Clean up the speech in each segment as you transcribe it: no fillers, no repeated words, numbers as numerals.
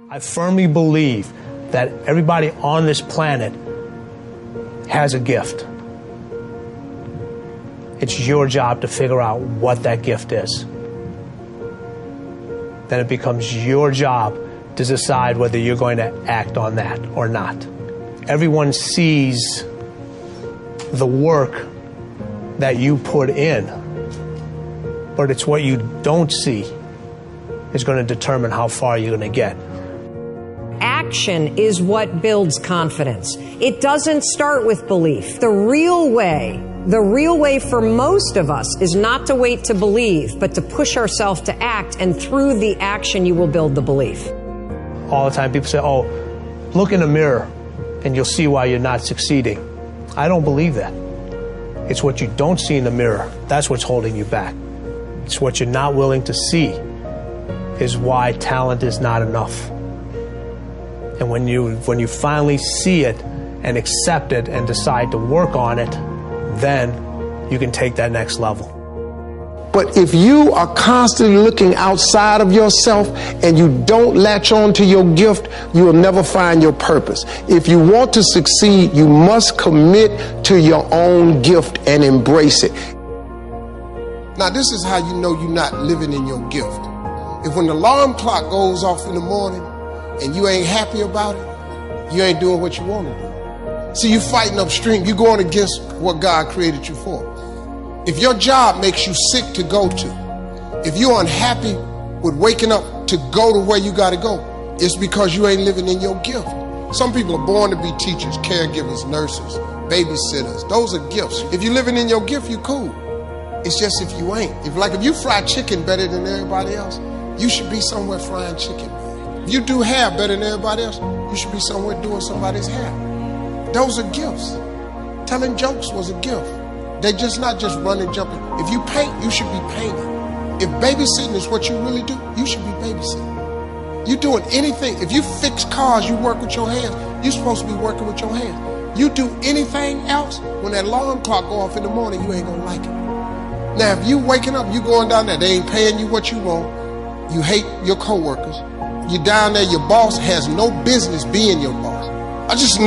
I firmly believe that everybody on this planet has a gift. It's your job to figure out what that gift is. Then it becomes your job to decide whether you're going to act on that or not. Everyone sees the work that you put in, but it's what you don't see is going to determine how far you're going to get. Action is what builds confidence. It doesn't start with belief. The real way for most of us is not to wait to believe, but to push ourselves to act, and through the action you will build the belief. All the time people say, oh, look in the mirror and you'll see why you're not succeeding. I don't believe that. It's what you don't see in the mirror. That's what's holding you back. It's what you're not willing to see is why talent is not enough. And when you finally see it and accept it and decide to work on it, then you can take that next level. But if you are constantly looking outside of yourself and you don't latch on to your gift, you will never find your purpose. If you want to succeed, you must commit to your own gift and embrace it. Now, this is how you know you're not living in your gift. If when the alarm clock goes off in the morning and you ain't happy about it, you ain't doing what you want to do. See, you fighting upstream. You're going against what God created you for. If your job makes you sick to go to, if you're unhappy with waking up to go to where you got to go, it's because you ain't living in your gift. Some people are born to be teachers, caregivers, nurses, babysitters. Those are gifts. If you're living in your gift, you cool. It's just if you ain't. If you fry chicken better than everybody else, you should be somewhere frying chicken. If you do hair better than everybody else, you should be somewhere doing somebody's hair. Those are gifts. Telling jokes was a gift. They're just not just running, jumping. If you paint, you should be painting. If babysitting is what you really do, you should be babysitting. You doing anything. If you fix cars, you work with your hands. You're supposed to be working with your hands. You do anything else, when that alarm clock go off in the morning, you ain't gonna like it. Now, if you waking up, you going down there, they ain't paying you what you want. You hate your coworkers. You down there, your boss has no business being your boss. I just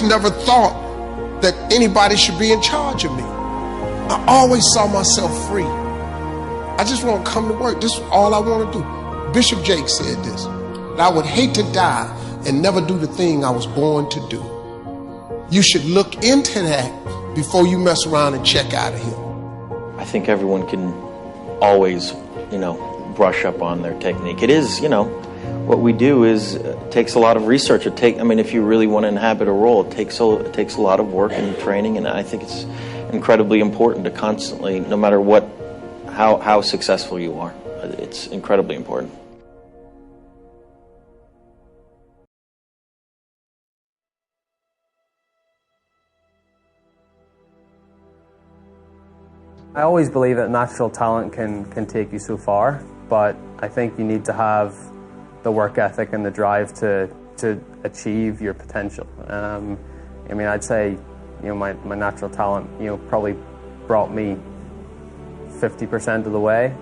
never thought that anybody should be in charge of me. I always saw myself free. I just want to come to work. This is all I want to do. Bishop Jake said this, that I would hate to die and never do the thing I was born to do. You should look into that before you mess around and check out of here. I think everyone can always, brush up on their technique. It is, what we do is takes a lot of research. If you really want to inhabit a role, it takes a lot of work and training, and I think it's incredibly important to constantly, no matter how successful you are, it's incredibly important. I always believe that natural talent can take you so far, but I think you need to have the work ethic and the drive to achieve your potential. I'd say, my natural talent, probably brought me 50% of the way,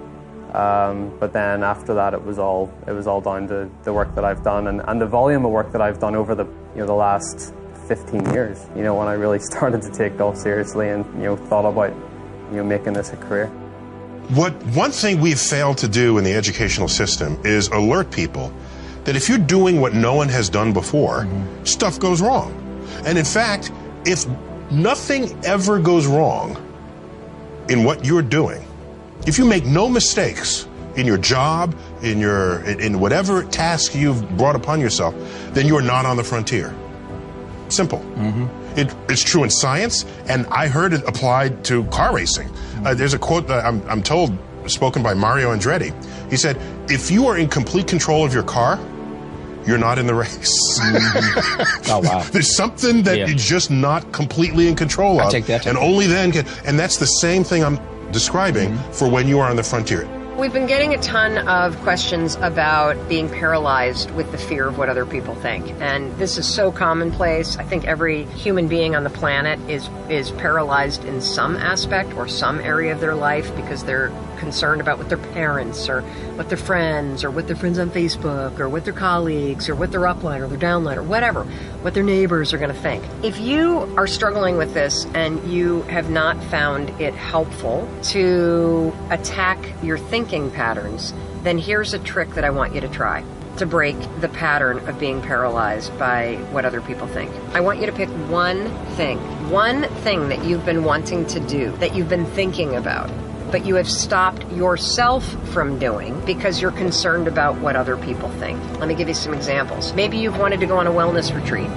but then after that, it was all down to the work that I've done and the volume of work that I've done over the last 15 years. When I really started to take golf seriously and thought about making this a career. One thing we've failed to do in the educational system is alert people that if you're doing what no one has done before, stuff goes wrong. And in fact, if nothing ever goes wrong in what you're doing, if you make no mistakes in your job, in whatever task you've brought upon yourself, then you're not on the frontier. Simple. It's true in science, and I heard it applied to car racing. There's a quote that I'm told, spoken by Mario Andretti. He said, if you are in complete control of your car, you're not in the race. Oh, wow. There's something that you're just not completely in control of. I take that. And only then and that's the same thing I'm describing for when you are on the frontier. We've been getting a ton of questions about being paralyzed with the fear of what other people think. And this is so commonplace. I think every human being on the planet is paralyzed in some aspect or some area of their life because they're concerned about what their parents or what their friends or what their friends on Facebook or what their colleagues or what their upline or their downline or whatever, what their neighbors are going to think. If you are struggling with this and you have not found it helpful to attack your thinking patterns, then here's a trick that I want you to try to break the pattern of being paralyzed by what other people think. I want you to pick one thing that you've been wanting to do, that you've been thinking about, but you have stopped yourself from doing because you're concerned about what other people think. Let me give you some examples. Maybe you've wanted to go on a wellness retreat,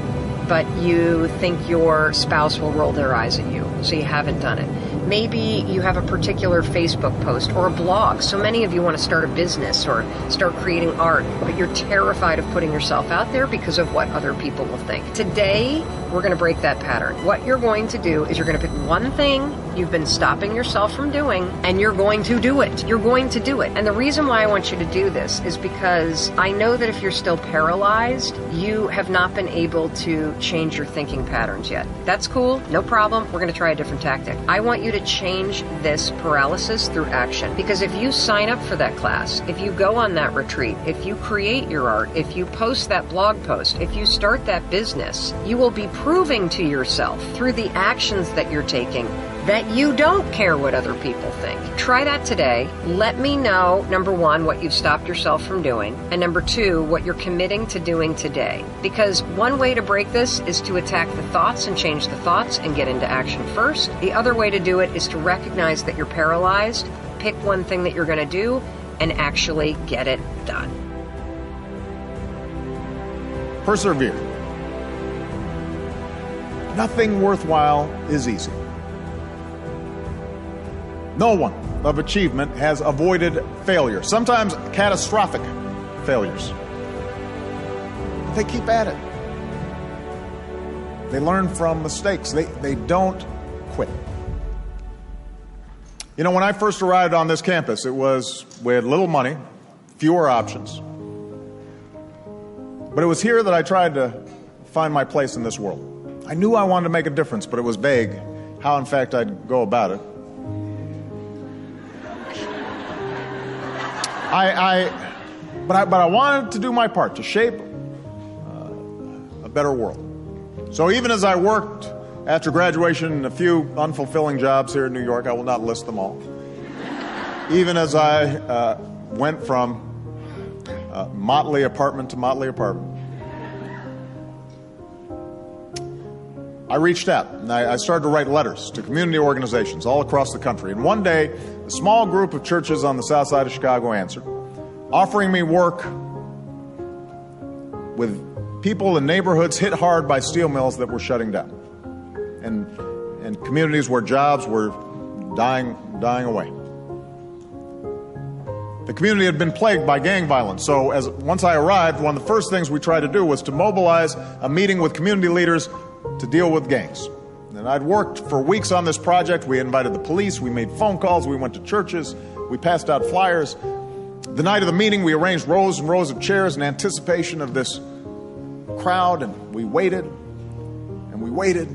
but you think your spouse will roll their eyes at you, so you haven't done it. Maybe you have a particular Facebook post or a blog. So many of you want to start a business or start creating art, but you're terrified of putting yourself out there because of what other people will think. Today, we're going to break that pattern. What you're going to do is you're going to pick one thing you've been stopping yourself from doing, and you're going to do it. You're going to do it. And the reason why I want you to do this is because I know that if you're still paralyzed, you have not been able to change your thinking patterns yet. That's cool. No problem. We're going to try a different tactic. I want you to change this paralysis through action. Because if you sign up for that class, if you go on that retreat, if you create your art, if you post that blog post, if you start that business, you will be proving to yourself through the actions that you're taking that you don't care what other people think. Try that today. Let me know, number one, what you've stopped yourself from doing, and number two, what you're committing to doing today. Because one way to break this is to attack the thoughts and change the thoughts and get into action first. The other way to do it is to recognize that you're paralyzed, pick one thing that you're going to do, and actually get it done. Persevere. Nothing worthwhile is easy. No one of achievement has avoided failure, sometimes catastrophic failures. They keep at it. They learn from mistakes. They don't quit. You know, when I first arrived on this campus, it was with little money, fewer options. But it was here that I tried to find my place in this world. I knew I wanted to make a difference, but it was vague how, in fact, I'd go about it. But I wanted to do my part to shape a better world. So even as I worked after graduation in a few unfulfilling jobs here in New York, I will not list them all. Even as I went from motley apartment to motley apartment, I reached out and I started to write letters to community organizations all across the country. And one day, a small group of churches on the south side of Chicago answered, offering me work with people in neighborhoods hit hard by steel mills that were shutting down, and communities where jobs were dying away. The community had been plagued by gang violence, so once I arrived, one of the first things we tried to do was to mobilize a meeting with community leaders to deal with gangs. And I'd worked for weeks on this project. We invited the police, we made phone calls, we went to churches, we passed out flyers. The night of the meeting, we arranged rows and rows of chairs in anticipation of this crowd, and we waited, and we waited.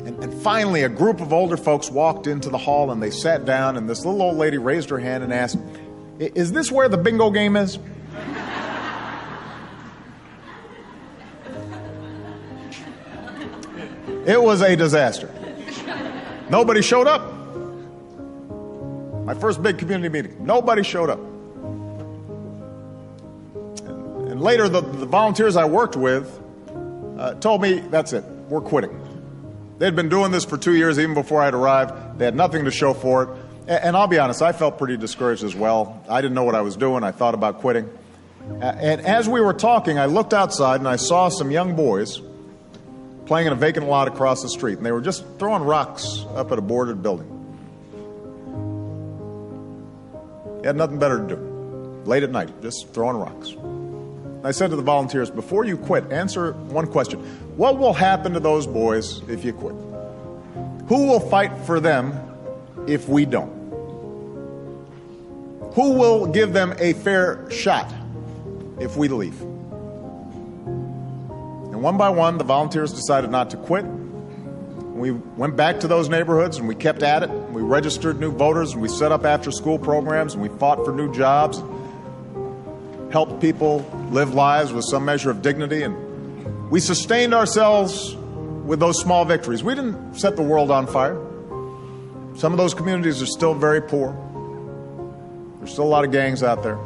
And finally, a group of older folks walked into the hall, and they sat down, and this little old lady raised her hand and asked, "Is this where the bingo game is?" It was a disaster. Nobody showed up. My first big community meeting. Nobody showed up. And later, the volunteers I worked with told me, that's it, we're quitting. They'd been doing this for 2 years, even before I'd arrived. They had nothing to show for it. And I'll be honest, I felt pretty discouraged as well. I didn't know what I was doing. I thought about quitting. And as we were talking, I looked outside and I saw some young boys playing in a vacant lot across the street, and they were just throwing rocks up at a boarded building. They had nothing better to do. Late at night, just throwing rocks. And I said to the volunteers, before you quit, answer one question. What will happen to those boys if you quit? Who will fight for them if we don't? Who will give them a fair shot if we leave? And one by one, the volunteers decided not to quit. We went back to those neighborhoods and we kept at it. We registered new voters and we set up after-school programs and we fought for new jobs, helped people live lives with some measure of dignity, and we sustained ourselves with those small victories. We didn't set the world on fire. Some of those communities are still very poor. There's still a lot of gangs out there.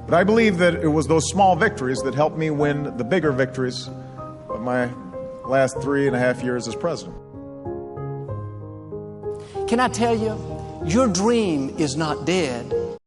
But I believe that it was those small victories that helped me win the bigger victories of my last 3.5 years as president. Can I tell you, your dream is not dead.